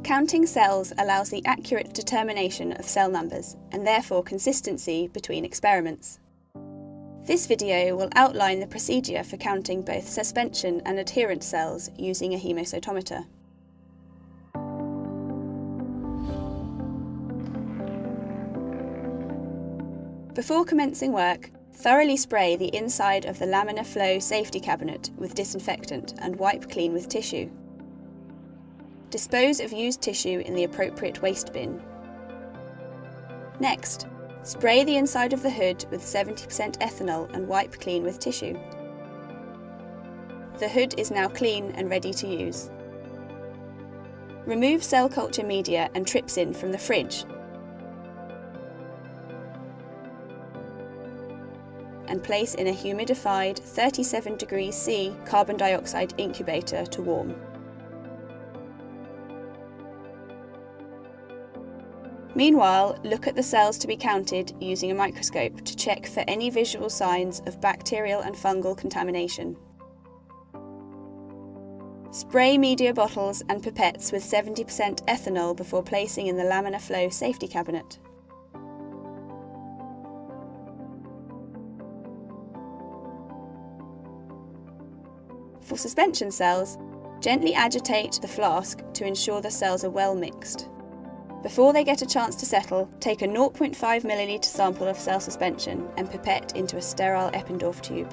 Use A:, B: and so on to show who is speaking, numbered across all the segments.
A: Counting cells allows the accurate determination of cell numbers and therefore consistency between experiments. This video will outline the procedure for counting both suspension and adherent cells using a hemocytometer. Before commencing work, thoroughly spray the inside of the laminar flow safety cabinet with disinfectant and wipe clean with tissue. Dispose of used tissue in the appropriate waste bin. Next, spray the inside of the hood with 70% ethanol and wipe clean with tissue. The hood is now clean and ready to use. Remove cell culture media and trypsin from the fridge and place in a humidified 37 degrees C carbon dioxide incubator to warm. Meanwhile, look at the cells to be counted using a microscope to check for any visual signs of bacterial and fungal contamination. Spray media bottles and pipettes with 70% ethanol before placing in the laminar flow safety cabinet. For suspension cells, gently agitate the flask to ensure the cells are well mixed. Before they get a chance to settle, take a 0.5 ml sample of cell suspension and pipette into a sterile Eppendorf tube.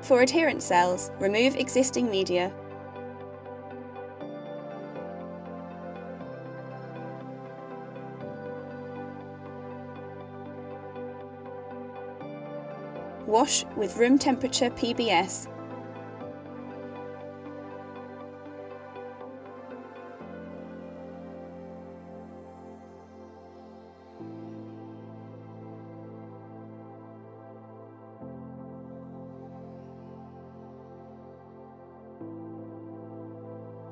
A: For adherent cells, remove existing media, wash with room temperature PBS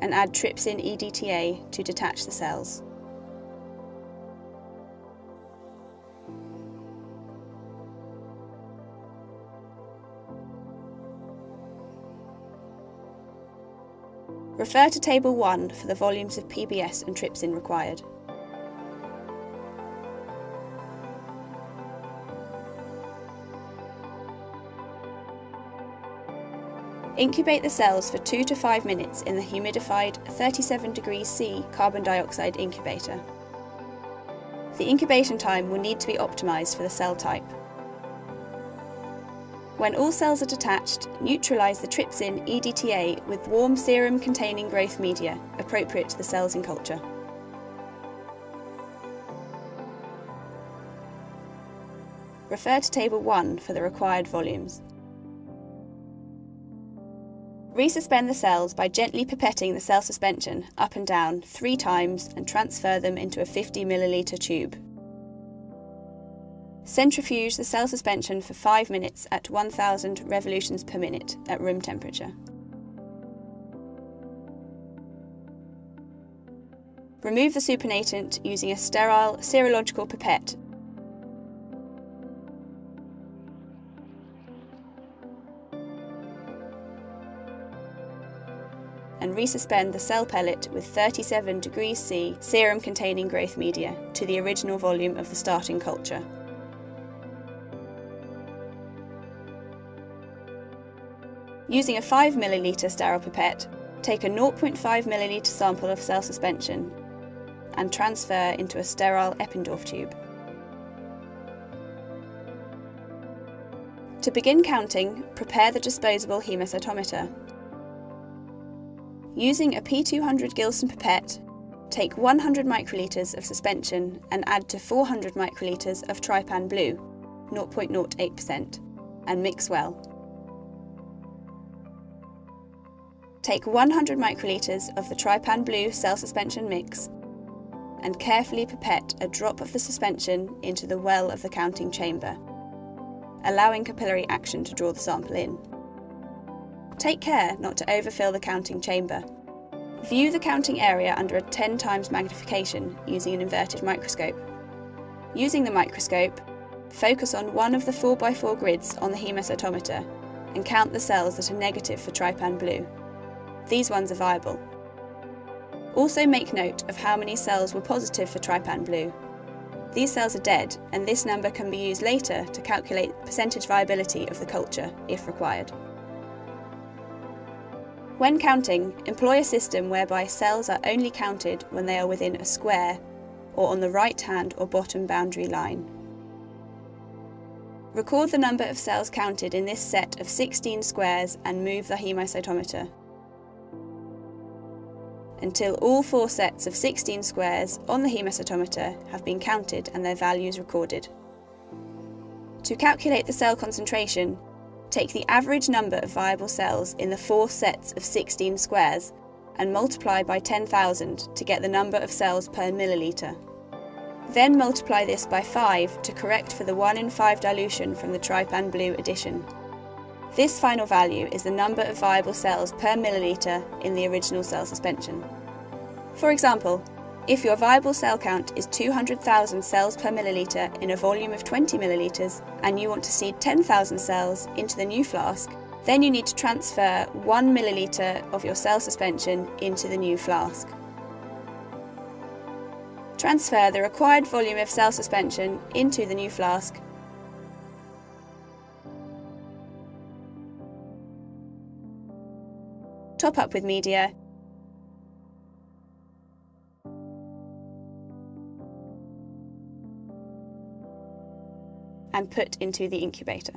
A: and add trypsin EDTA to detach the cells. Refer to Table 1 for the volumes of PBS and trypsin required. Incubate the cells for 2 to 5 minutes in the humidified 37 degrees C carbon dioxide incubator. The incubation time will need to be optimised for the cell type. When all cells are detached, neutralise the trypsin EDTA with warm serum-containing growth media, appropriate to the cells in culture. Refer to Table 1 for the required volumes. Resuspend the cells by gently pipetting the cell suspension up and down 3 times and transfer them into a 50 ml tube. Centrifuge the cell suspension for 5 minutes at 1000 revolutions per minute at room temperature. Remove the supernatant using a sterile serological pipette and resuspend the cell pellet with 37 degrees C serum-containing growth media to the original volume of the starting culture. Using a 5 ml sterile pipette, take a 0.5 ml sample of cell suspension and transfer into a sterile Eppendorf tube. To begin counting, prepare the disposable hemocytometer. Using a P200 Gilson pipette, take 100 microliters of suspension and add to 400 microliters of trypan blue, 0.08%, and mix well. Take 100 microliters of the trypan blue cell suspension mix and carefully pipette a drop of the suspension into the well of the counting chamber, allowing capillary action to draw the sample in. Take care not to overfill the counting chamber. View the counting area under a 10 times magnification using an inverted microscope. Using the microscope, focus on one of the 4x4 grids on the hemocytometer and count the cells that are negative for trypan blue. These ones are viable. Also make note of how many cells were positive for trypan blue. These cells are dead, and this number can be used later to calculate percentage viability of the culture, if required. When counting, employ a system whereby cells are only counted when they are within a square or on the right-hand or bottom boundary line. Record the number of cells counted in this set of 16 squares and move the hemocytometer until all 4 sets of 16 squares on the hemocytometer have been counted and their values recorded. To calculate the cell concentration, take the average number of viable cells in the 4 sets of 16 squares and multiply by 10,000 to get the number of cells per milliliter. Then multiply this by 5 to correct for the 1 in 5 dilution from the trypan blue addition. This final value is the number of viable cells per milliliter in the original cell suspension. For example, if your viable cell count is 200,000 cells per milliliter in a volume of 20 milliliters and you want to seed 10,000 cells into the new flask, then you need to transfer 1 milliliter of your cell suspension into the new flask. Transfer the required volume of cell suspension into the new flask. Top up with media and put into the incubator.